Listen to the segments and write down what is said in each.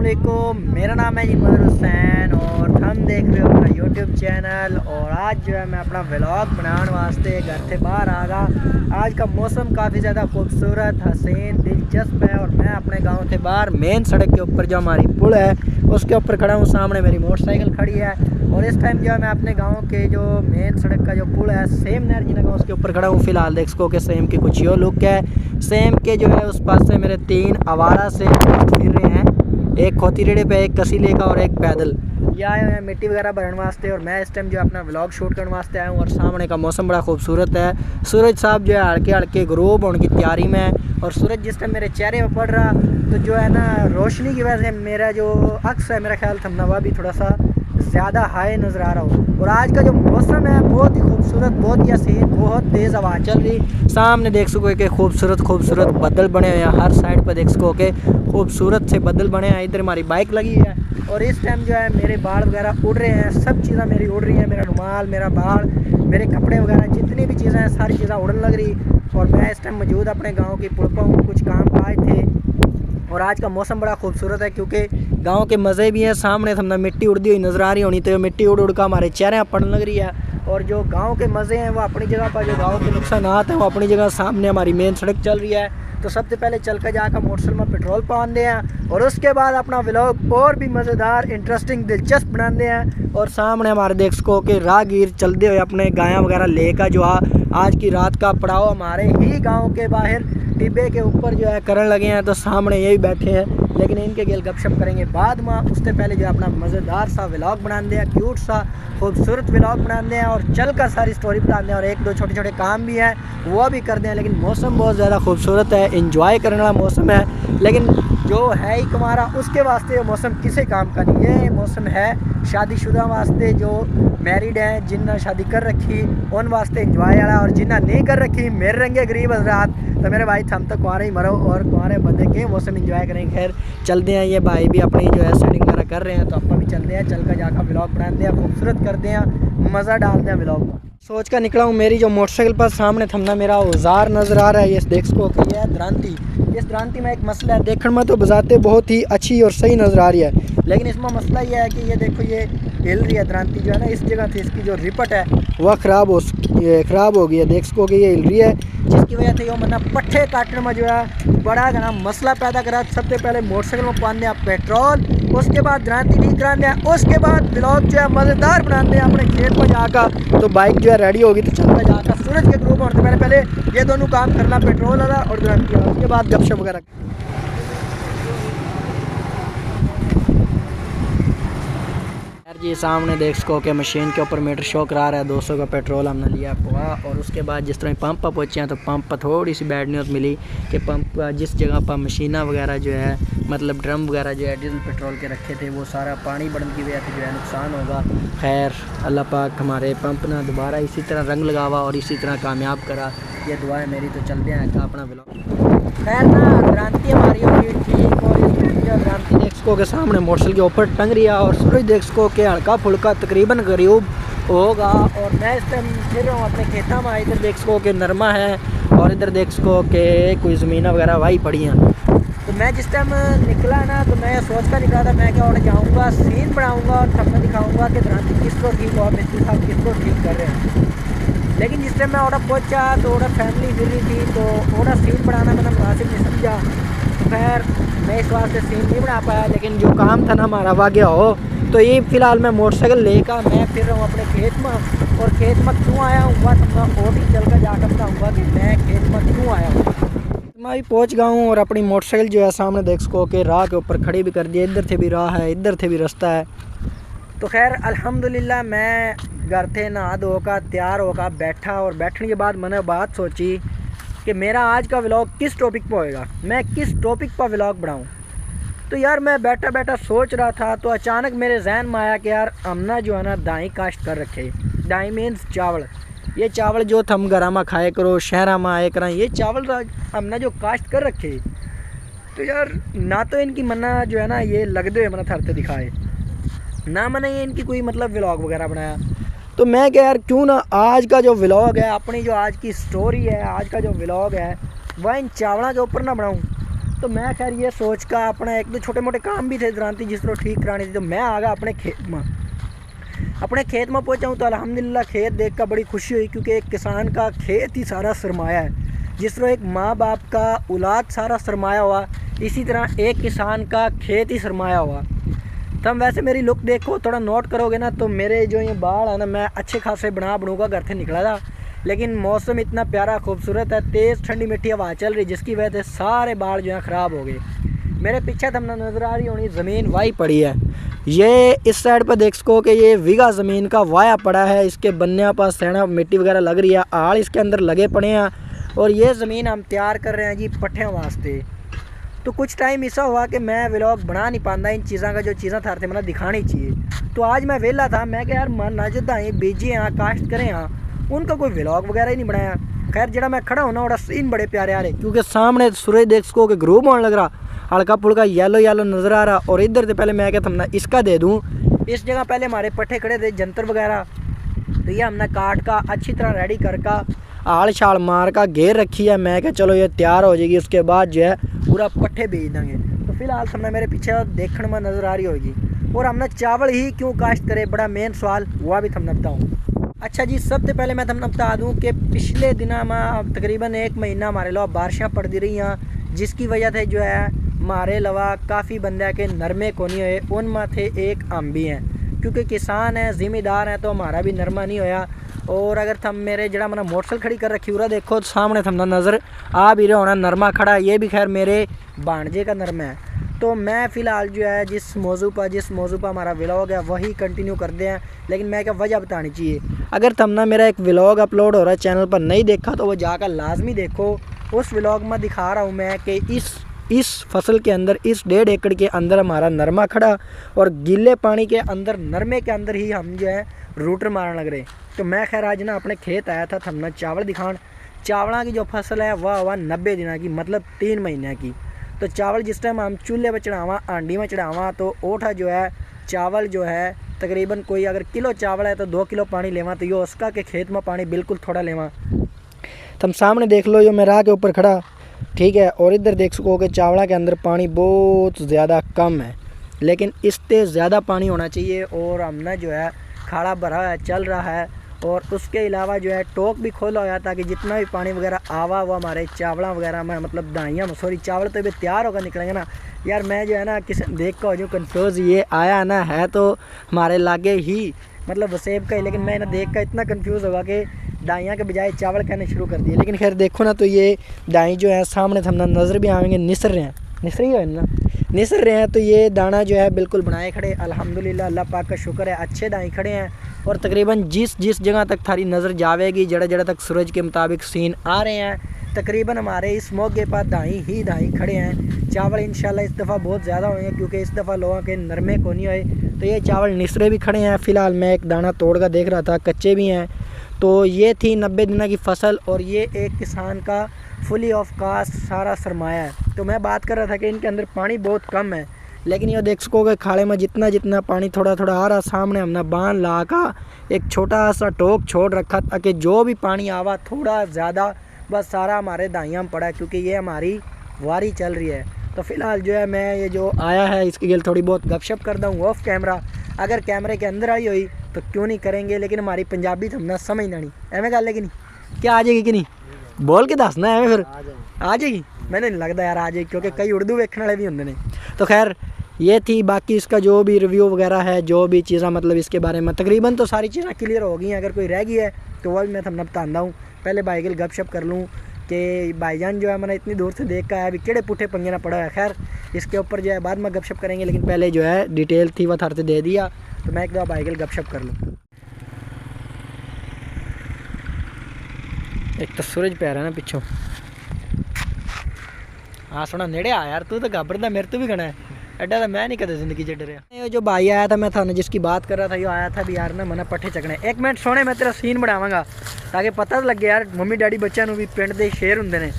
वालेकुम, मेरा नाम है इमर हुसैन और हम देख रहे हो अपना यूट्यूब चैनल। और आज जो है मैं अपना व्लॉग बनाने वास्ते घर से बाहर आ गया। आज का मौसम काफ़ी ज़्यादा खूबसूरत, हसीन, दिलचस्प है और मैं अपने गांव से बाहर मेन सड़क के ऊपर जो हमारी पुल है उसके ऊपर खड़ा हूँ। सामने मेरी मोटरसाइकिल खड़ी है और इस टाइम जो है मैं अपने गाँव के जो मेन सड़क का जो पुल है सेम नहर जिना उसके ऊपर खड़ा हूँ। फिलहाल देख सको कि सेम की कुछ यो लुक है। सेम के जो है उस पास से मेरे 3 आवारा से फिर रहे हैं, एक खोती रेड़े पे, एक कसी लेका और एक पैदल। ये आए हुए हैं मिट्टी वगैरह भरने वास्ते और मैं इस टाइम जो है अपना व्लॉग शूट करने वास्ते आया हूँ। और सामने का मौसम बड़ा खूबसूरत है। सूरज साहब जो है हल्के हल्के ग्रूब होने की तैयारी में है और सूरज जिस टाइम मेरे चेहरे पर पड़ रहा तो जो है ना रोशनी की वजह से मेरा जो अक्स है, मेरा ख्याल थमनवा भी थोड़ा सा ज़्यादा हाई नज़र आ रहा हो। और आज का जो मौसम है बहुत ही खूबसूरत, बहुत ही हसीन, बहुत तेज़ हवा चल रही। सामने देख सको कि खूबसूरत बदल बने हुए हैं। हर साइड पर देख सको कि खूबसूरत से बदल बने हैं। इधर हमारी बाइक लगी है और इस टाइम जो है मेरे बाल वगैरह उड़ रहे हैं। सब चीज़ें मेरी उड़ रही हैं, मेरा रुमाल, मेरा बाल, मेरे कपड़े वगैरह जितनी भी चीज़ें हैं सारी चीज़ें उड़ने लग रही। और मैं इस टाइम मौजूद अपने गाँव की पुल पर हूँ, कुछ काम काज थे। और आज का मौसम बड़ा खूबसूरत है क्योंकि गांव के मज़े भी हैं। सामने हमने मिट्टी उड़ती हुई नज़र आ रही होनी तो मिट्टी उड़ कर हमारे चेहरे पड़ने लग रही है। और जो गांव के मज़े हैं वो अपनी जगह पर, जो गांव के नुकसानात हैं वो अपनी जगह। सामने हमारी मेन सड़क चल रही है तो सबसे पहले चल कर जाकर मोटरसाइकिल में पेट्रोल पाते हैं और उसके बाद अपना व्लॉग और भी मज़ेदार, इंटरेस्टिंग, दिलचस्प बनाते हैं। और सामने हमारे देख सको कि राहगीर चलते हुए अपने गायें वगैरह लेकर जो आज की रात का पड़ाव हमारे ही गाँव के बाहर टिब्बे के ऊपर जो है करने लगे हैं। तो सामने यही बैठे हैं लेकिन इनके गेल गपशप करेंगे बाद में। उससे पहले जो अपना मज़ेदार सा व्लॉग बनाते हैं, क्यूट सा खूबसूरत व्लॉग बनाते हैं और चल कर सारी स्टोरी बताते हैं। और एक दो छोटे छोटे काम भी हैं वो भी करते हैं। लेकिन मौसम बहुत ज़्यादा खूबसूरत है, इंजॉय करने वाला मौसम है। लेकिन जो है ही तुम्हारा उसके वास्ते मौसम किसी काम का नहीं है। मौसम है शादीशुदा वास्ते, जो मैरिड हैं, जिन्हें शादी कर रखी उन वास्ते इंजॉय वाला। और जिन्हें नहीं कर रखी, मेरे रंगे गरीब हजरात, तो मेरे भाई हम तो कुंवारे ही मरो और कुंवारे बंदे के मौसम इंजॉय करेंगे। खैर चलते हैं, ये भाई भी अपनी जो है सेटिंग वगैरह कर रहे हैं तो अपन भी चलते हैं। चल कर जाकर व्लॉग बनाते हैं, खूबसूरत करते हैं, मज़ा डालते हैं व्लॉग में। सोच कर निकला हूँ। मेरी जो मोटरसाइकिल पर सामने थमना मेरा औजार नज़र आ रहा है, ये देख सको कि ये है द्रांति। इस द्रांति में एक मसला है, देखने में तो बजाते बहुत ही अच्छी और सही नज़र आ रही है लेकिन इसमें मसला ये है कि ये देखो ये हिल रही है। द्रांति जो है ना इस जगह से इसकी जो रिपट है वह ख़राब हो गई है। देख सको कि ये हिल रही है जिसकी वजह से ये मतलब पट्ठे काटने में जो है बड़ा घना मसला पैदा करा। सबसे पहले मोटरसाइकिल में पाने हैं पेट्रोल, उसके बाद द्रांति ठीक कराने हैं, उसके बाद ब्लॉग जो है मज़ेदार बनाते हैं अपने खेत पर जाकर। तो बाइक जो है रेडी होगी तो चलता जाकर सूरज के ग्रुप होने से पहले ये दोनों काम करना, पेट्रोल वाला और द्रांति वाला, उसके बाद गपशप वगैरह। ये सामने देख सको कि मशीन के ऊपर मीटर शो करा रहा है। 200 का पेट्रोल हमने लिया हुआ। और उसके बाद जिस तरह पंप पर पहुँचे हैं तो पंप पर थोड़ी सी बैड न्यूज़ मिली कि पंप जिस जगह पर मशीना वगैरह जो है मतलब ड्रम वगैरह जो है डीजल पेट्रोल के रखे थे वो सारा पानी बढ़ने की वजह से जो है नुकसान होगा। खैर अल्लाह पाक हमारे पंप ना दोबारा इसी तरह रंग लगावा और इसी तरह कामयाब करा, ये दुआ है मेरी। तो चलते हैं अपना व्लॉग। खैर ना क्रांति हमारी होगी ठीक। और इस क्रांति देख सको के सामने मोटरसाइकिल के ऊपर टंग रही है और सूरज देख सको के हल्का फुल्का तकरीबन करीब होगा। और मैं इस टाइम फिर रहा हूँ अपने खेतों में। इधर देख सको के नरमा है और इधर देख सको के कोई ज़मीन वगैरह वाही पड़ी हैं। तो मैं जिस टाइम निकला ना तो मैं सोच कर निकला था मैं क्या और जाऊँगा, सीन बनाऊँगा और सबको दिखाऊँगा कि क्रांति किसको ठीक और मिस्त्री साहब किसको ठीक कर रहे हैं। लेकिन जिस टाइम मैं ऑर्डर पहुँचा तो ऑर्डर फैमिली फिर रही थी तो ऑर्डर सीन बनाना मैंने मुनासिब नहीं समझा। तो खैर मैं इस वास्ते सीन नहीं बना पाया। लेकिन जो काम था ना हमारा वह गया हो। तो ये फ़िलहाल मैं मोटरसाइकिल लेकर मैं फिर रहा हूँ अपने खेत में। और खेत में क्यों आया हूँ वह तो मैं और ही चल कर जाकर बताऊँगा कि मैं खेत में क्यों आया हूँ। मैं भी पहुँच गया हूँ और अपनी मोटरसाइकिल जो है सामने देख सको कि राह के ऊपर खड़ी भी कर दी। इधर से भी राह है, इधर से भी रास्ता है। तो खैर अल्हम्दुलिल्लाह मैं घर थे नहा धोकर तैयार होकर बैठा। और बैठने के बाद मैंने बात सोची कि मेरा आज का व्लॉग किस टॉपिक पर होएगा, मैं किस टॉपिक पर व्लॉग बनाऊं। तो यार मैं बैठा बैठा सोच रहा था तो अचानक मेरे जहन में आया कि यार हमने जो है ना दाई काश्त कर रखे। दाई मीन्स चावल। ये चावल जो हम घर में खाए करो, शहर में आए करें, ये चावल हमने जो काश्त कर रखे। तो यार ना तो इनकी मन्ना जो है ना ये लग दे मैंने थरते दिखाए, ना मैंने ये इनकी कोई मतलब व्लॉग वगैरह बनाया। तो मैं क्या यार क्यों ना आज का जो व्लॉग है, अपनी जो आज की स्टोरी है, आज का जो व्लॉग है वह इन चावलों के ऊपर ना बनाऊं। तो मैं खैर ये सोच का अपना एक दो छोटे मोटे काम भी थे दरानती जिस तरह ठीक करानी थी, तो मैं आ गया अपने खेत में पहुँचा हूँ। तो अल्हम्दुलिल्लाह खेत देख कर बड़ी खुशी हुई, क्योंकि एक किसान का खेत ही सारा सरमाया है। जिस तरह एक माँ बाप का औलाद सारा सरमाया हुआ, इसी तरह एक किसान का खेत ही सरमाया हुआ। तब वैसे मेरी लुक देखो, थोड़ा नोट करोगे ना, तो मेरे जो ये बाल है ना, मैं अच्छे खासे बनूँगा घर से निकला था, लेकिन मौसम इतना प्यारा खूबसूरत है, तेज़ ठंडी मीठी हवा चल रही, जिसकी वजह से सारे बाल जो हैं ख़राब हो गए। मेरे पीछे तमना नज़र आ रही होनी ज़मीन वाही पड़ी है। ये इस साइड पर देख सको कि ये वीघा ज़मीन का वाया पड़ा है, इसके बनने पर सैना मिट्टी वगैरह लग रही है, आड़ इसके अंदर लगे पड़े हैं। और ये ज़मीन हम तैयार कर रहे हैं जी पट्ठे वास्ते। तो कुछ टाइम ऐसा हुआ कि मैं व्लॉग बना नहीं पाता इन चीज़ों का, जो चीज़ें थार थे मतलब दिखानी चाहिए। तो आज मैं वेला था, मैं क्या यार मन नाजुदा बीजे यहाँ काश्त करें यहाँ, उनका कोई व्लॉग वगैरह ही नहीं बनाया। खैर जरा मैं खड़ा हूँ ना, बड़ा सीन बड़े प्यारे आ रहे, क्योंकि सामने सूरज देख सको कि ग्रूब होने लग रहा, हल्का फुल्का येलो येलो नज़र आ रहा। और इधर से पहले मैं क्या थमना इसका दे दूँ, इस जगह पहले हमारे पट्ठे खड़े थे जंतर वगैरह, तो ये हमने काट का अच्छी तरह रेडी करके आड़ छाल मार का घेर रखी है। मैं क्या चलो ये तैयार हो जाएगी, उसके बाद जो है पूरा पट्ठे बेच देंगे। तो फिलहाल हमने मेरे पीछे देखने में नज़र आ रही होगी। और हमने चावल ही क्यों काश्त करे, बड़ा मेन सवाल हुआ भी थमने बताऊँ। अच्छा जी, सबसे पहले मैं थमने बता दूँ कि पिछले दिनों में तकरीबन 1 महीना हमारे लोग बारिशां पड़ती रही हैं, जिसकी वजह से जो है हमारे लवा काफ़ी बंदे के नरमे को नहीं हुए, उनमें थे एक हम भी हैं, क्योंकि किसान हैं ज़िम्मेदार हैं, तो हमारा भी नरमा नहीं होया। और अगर थम मेरे जरा मैंने मोटरसाइकिल खड़ी कर रखी पूरा देखो तो सामने थमना नज़र आ भी रहा होना नरमा खड़ा, ये भी खैर मेरे भांजे का नरमा है। तो मैं फ़िलहाल जो है जिस मौजू पर हमारा व्लॉग है वही कंटिन्यू करते हैं, लेकिन मैं क्या वजह बतानी चाहिए। अगर थमना मेरा एक व्लॉग अपलोड हो रहा है चैनल पर नहीं देखा, तो वो जाकर लाजमी देखो। उस व्लॉग में दिखा रहा हूँ मैं कि इस फसल के अंदर, इस 1.5 एकड़ के अंदर हमारा नरमा खड़ा, और गीले पानी के अंदर नरमे के अंदर ही हम जो है रूटर मारने लग रहे। तो मैं खैर आज ना अपने खेत आया था थमना चावल दिखान। चावलों की जो फसल है वह हुआ 90 दिन की, मतलब 3 महीने की। तो चावल जिस टाइम हम चूल्हे पर चढ़ावा, आंडी में चढ़ावा, तो ओठा जो है चावल जो है तकरीबन कोई अगर किलो चावल है तो 2 किलो पानी लेवा, तो ये उसका के खेत में पानी बिल्कुल थोड़ा लेवा। तुम सामने देख लो, जो मैं राह के ऊपर खड़ा, ठीक है। और इधर देख सको कि चावला के अंदर पानी बहुत ज़्यादा कम है, लेकिन इससे ज़्यादा पानी होना चाहिए। और हमने जो है खाड़ा भरा है, चल रहा है, और उसके अलावा जो है टोक भी खोला हुआ, ताकि जितना भी पानी वगैरह आवा हुआ हमारे चावला वगैरह में, मतलब दाइयाँ में, सॉरी चावल तो भी तैयार होकर निकलेंगे ना यार। मैं जो है ना किसी देख कर हो जो कन्फ्यूज़, ये आया ना है तो हमारे लागे ही मतलब वसेब का ही, लेकिन मैं ना देख कर इतना कन्फ्यूज़ होगा कि दाइयाँ के बजाय चावल कहने शुरू कर दिए। लेकिन खैर देखो ना, तो ये दाई जो है सामने थमना नज़र भी आएंगे, निसर रहे हैं, निसर ही हो ना, निसर रहे हैं। तो ये दाना जो है बिल्कुल बनाए खड़े, अल्हम्दुलिल्लाह अल्लाह पाक का शुक्र है, अच्छे दाई खड़े हैं। और तकरीबन जिस जगह तक थारी नज़र जावेगी, जड़ा तक सूरज के मुताबिक सीन आ रहे हैं, तकरीबन हमारे इस मौके पर दाई खड़े हैं। चावल इंशाल्लाह इस दफ़ा बहुत ज़्यादा हुए हैं, क्योंकि इस दफ़ा लोगों के नरमे को नहीं हुए, तो ये चावल निसरे भी खड़े हैं। फ़िलहाल मैं एक दाना तोड़ कर देख रहा था, कच्चे भी हैं। तो ये थी 90 दिन की फसल, और ये एक किसान का फुली ऑफ कास्ट सारा सरमाया है। तो मैं बात कर रहा था कि इनके अंदर पानी बहुत कम है, लेकिन ये देख सकोगे खाले में जितना पानी थोड़ा थोड़ा आ रहा, सामने हमने बांध ला का एक छोटा सा टोक छोड़ रखा, ताकि जो भी पानी आवा थोड़ा ज़्यादा बस सारा हमारे दाइयाँ में पड़ा है, क्योंकि ये हमारी वारी चल रही है। तो फ़िलहाल जो है मैं ये जो आया है इसके लिए थोड़ी बहुत गपशप करता हूँ ऑफ कैमरा। अगर कैमरे के अंदर आई हुई तो क्यों नहीं करेंगे, लेकिन हमारी पंजाबी तो हमने समझना नहीं, एवं गल है कि नहीं, क्या आ जाएगी कि नहीं, बोल के दसना है फिर आ जाएगी। मैंने नहीं लगता यार आ जाएगी, क्योंकि कई उर्दू देखने वाले भी होंगे ने। तो खैर ये थी, बाकी इसका जो भी रिव्यू वगैरह है, जो भी चीज़ें मतलब इसके बारे में तकरीबन तो सारी चीज़ें क्लियर हो गई हैं। अगर कोई रह गई है तो वह भी मैं थमने बताता हूँ। पहले भाई के गपशप कर लूँ कि भाईजान जो है मैंने इतनी दूर से देख कर आया, अभी केड़े पुठे पंगे ना पड़ा है। खैर इसके ऊपर जो है बाद में गपशप करेंगे, लेकिन पहले जो है डिटेल थी वह थार से दे दिया, तो मैं एक दफ़ा भाई के गपशप कर लूँ। एक तो सूरज पै रहा है ना पिछों, हाँ सोना नेड़े आ यार, तू तो घबरदा मेरे तो भी घना है, एडा तो मैं नहीं कदे जिंदगी च डरिया। ये जो भाई आया था, मैं था जिसकी बात कर रहा था, ये आया था भी यार ना मैंने पट्ठे चकने। एक मिनट सोने, मैं तेरा सीन बनावांगा ताकि पता लगे यार मम्मी डैडी बच्चों भी पिंड के शेर होंगे ने।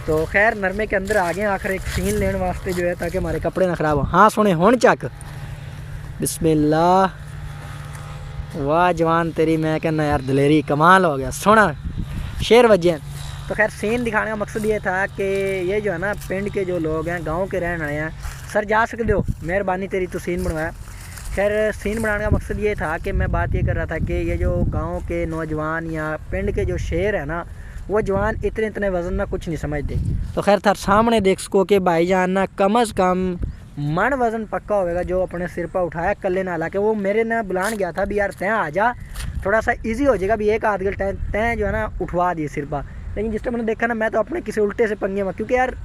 तो खैर नरमे के अंदर आ गए आखिर एक सीन लेने वास्ते जो है, ताकि हमारे कपड़े ना खराब हो। हाँ सोने हुण चक, बिस्मिल्लाह, वाह जवान तेरी, मैं कहना यार दिलेरी कमाल हो गया, सोना शेर वजे। तो तो खैर सीन दिखाने का मकसद ये था कि ये जो है ना पिंड के जो लोग हैं, गांव के रहने वाले हैं, सर जा सकते हो, मेहरबानी तेरी तो सीन बनवाया। खैर सीन बनाने का मकसद ये था कि मैं बात ये कर रहा था कि ये जो गांव के नौजवान या पिंड के जो शेर है ना, वो जवान इतने इतने वज़न ना कुछ नहीं समझते। तो खैर थार सामने देख सको कि भाईजान ना कम अज़ कम मन वज़न पक्का होगा जो अपने सिर पर उठाया कल्ले ना, हालांकि वो मेरे ना बुलान गया था भी यार तैं आ जा, थोड़ा सा इजी हो जाएगा भी एक आध घंटे तैं जो है ना उठवा दिए सिर पर। लेकिन जिस टाइम मैंने देखा ना, मैं तो अपने किसी उल्टे से पंगे में, क्योंकि यार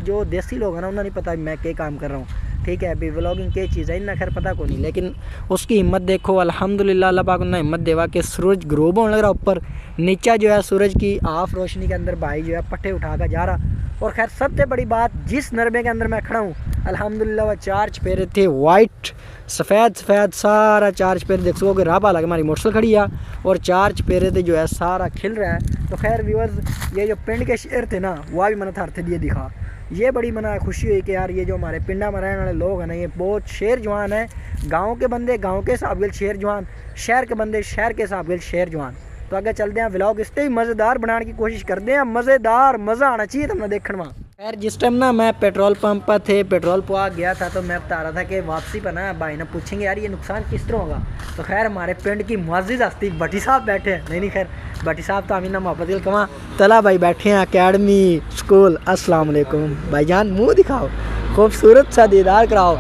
जो देसी लोग हैं ना उन्हें नहीं पता मैं क्या काम कर रहा हूँ, ठीक है। अभी व्लॉगिंग क्या चीज़ है इन्हें खैर पता को नहीं, लेकिन उसकी हिम्मत देखो अल्हम्दुलिल्लाह, अल्लाह पाक ने हिम्मत देवा कि सूरज ग्रोब होने लग रहा ऊपर, नीचा जो है सूरज की आफ रोशनी के अंदर भाई जो है पट्टे उठा कर जा रहा। और खैर सबसे बड़ी बात, जिस नरबे के अंदर मैं खड़ा हूँ अल्हम्दुलिल्लाह वह 4 चपेरे थे, वाइट सफ़ेद सफ़ेद सारा 4 चपेरे देख सको कि राह पा लगे हमारी मोटरसाइकिल खड़ी है और 4 चपेरे थे जो है सारा खिल रहा है। तो खैर व्यूअर्स, ये जो पिंड के शेर थे ना वह भी मैंने थार थे दिए दिखा, ये बड़ी मना खुशी हुई कि यार ये जो हमारे पिंडा में रहने वाले लोग हैं ना, ये बहुत शेर जवान है। गांव के बंदे गांव के हिसाब के शेर जवान, शहर के बंदे शहर के हिसाब के शेर जवान। तो आगे चलते हैं, व्लॉग इससे ही मज़ेदार बनाने की कोशिश करते हैं, मज़ेदार मज़ा आना चाहिए तुमने देखने में। खैर जिस टाइम ना मैं पेट्रोल पंप पर थे, पेट्रोल पवा गया था, तो मैं बता रहा था कि वापसी पर ना भाई ना पूछेंगे यार ये नुकसान किस तरह होगा। तो खैर हमारे पिंड की मुअज़्ज़िज़ हस्ती भट्टी साहब बैठे हैं, नहीं खैर भट्टी साहब तो अमीना मोहब्बत कमा तला भाई बैठे हैं, अकेडमी स्कूल। अस्सलाम वालेकुम भाईजान, मुँह दिखाओ, खूबसूरत सा दीदार कराओ।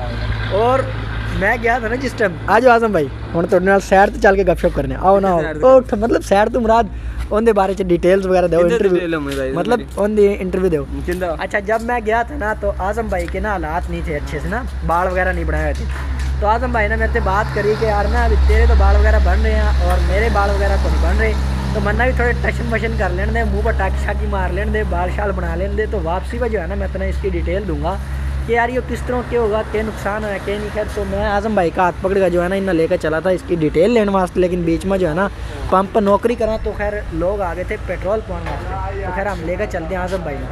और मैं गया था ना जिस टाइम, आज आजम भाई हम थोड़े नाल सैर तो चल के गपशप करने आओ ना आओ, मतलब सैर तो मुराद उनके बारे च डिटेल्स वगैरह दो, इंटरव्यू मतलब उनकी इंटरव्यू दो। अच्छा जब मैं गया था ना तो आजम भाई के ना हालात नहीं थे अच्छे से ना, बाल वगैरह नहीं बनाए थे। तो आजम भाई ने मेरे से बात करी कि यार ना अभी तेरे तो बाल वगैरह बन रहे हैं और मेरे बाल वगैरह तो नहीं बन रहे, तो मन्ना भी थोड़े टशन वशन कर लेने दे, मुँह पर टाकी शाकी मार लेने दे, बाल शाल बना लेने दे। तो वापसी पर जो है ना मैं तुम्हें इसकी डिटेल दूंगा कि यार ये किस तरह क्या होगा, क्या नुकसान है क्या नहीं। खैर तो मैं आजम भाई का हाथ पकड़ कर जो है ना इन्हें लेकर चला था इसकी डिटेल लेने वास्ते, लेकिन बीच में जो है ना पंप पर नौकरी करा तो खैर लोग आ गए थे पेट्रोल पाने वास्ते। तो खैर हम लेकर चलते हैं आजम भाई ने।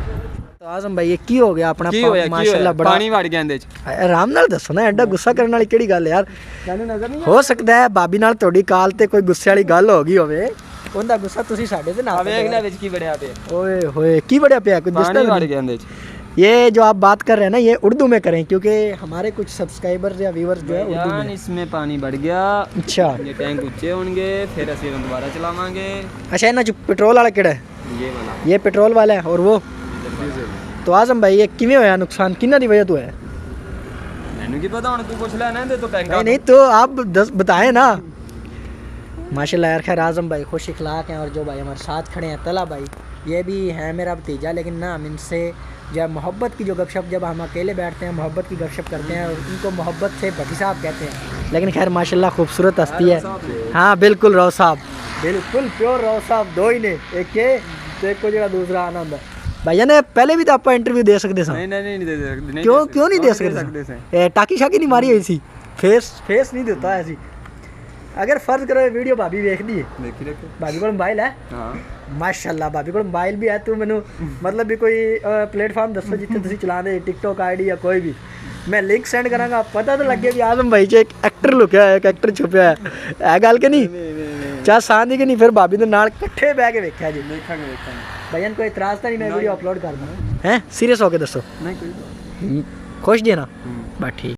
तो आजम भाई ये की हो गया अपना माशाल्लाह बड़ा पानी वड़ गया अंदर आराम नाल दसो ना, एडा गुस्सा करने वाली केड़ी गल है यार। नजर नहीं हो सकता है भाभी नाल थोड़ी काल ते कोई गुस्से वाली गल हो गई होवे, उनका गुस्सा तुसी साडे ते ना वेख ले विच की बड़या पे, ओए होए की बड़या पे कुछ पानी वड़ गया अंदर। ये जो आप बात कर रहे हैं ना ये उर्दू में करें, क्योंकि हमारे कुछ सब्सक्राइबर्स या व्यूअर्स जो है उर्दू में। इसमें पानी बढ़ गया, अच्छा ये टैंक ऊंचे होंगे, फिर असि दोबारा चलावांगे। अच्छा इना जो पेट्रोल वाला केड़ा है, ये वाला, ये पेट्रोल वाला है और वो तो आजम भाई ये किवें होया नुकसान, किन्ना दी वजह तो है? मैनू की पता, हुण तू पूछ ले ना दे तो टैंक नहीं तो आप बताएं ना। माशाल्लाह यार खैर आजम भाई खुश इखलाक हैं, और जो भाई हमारे साथ खड़े हैं तला भाई, ये भी है मेरा भतीजा, लेकिन ना हम इनसे जब मोहब्बत की जो गपशप, जब हम अकेले बैठते हैं मोहब्बत की गपशप करते हैं, और इनको मोहब्बत से भट्टी साहब कहते हैं। लेकिन खैर माशाल्लाह खूबसूरत हस्ती है। हाँ बिल्कुल राव साहब, बिल्कुल प्योर राव साहब, दो ही ने, एक के तो एक को जो दूसरा आना होंगे। भैया ने पहले भी तो आप इंटरव्यू दे सकते थे। नहीं दे सकते। क्यों नहीं दे सकते? टाकी शाकी नहीं मारी हुई सी, फेस नहीं देता ऐसी। अगर फर्ज करो ये वीडियो भाभी देखनी है, भाभी को मोबाइल है माशाल्लाह, भाभी को मोबाइल भी है, तू मैनू मतलब भी कोई प्लेटफॉर्म दसो जितने तुम चलाते, टिकटॉक आईडी या कोई भी, मैं लिंक सेंड करांगा, पता तो लगे भी आजम भाई च एक एक्टर लुकिया है, एक एक्टर छुपया है गल के नहीं चाह सांदी के नहीं। फिर भाभी के नाल इकट्ठे बह के वेख्या जी, भैया कोई इतराज तो नहीं मैं वीडियो अपलोड कर दूँ हैं? सीरियस होके दसो, खुश जी ना, बस ठीक।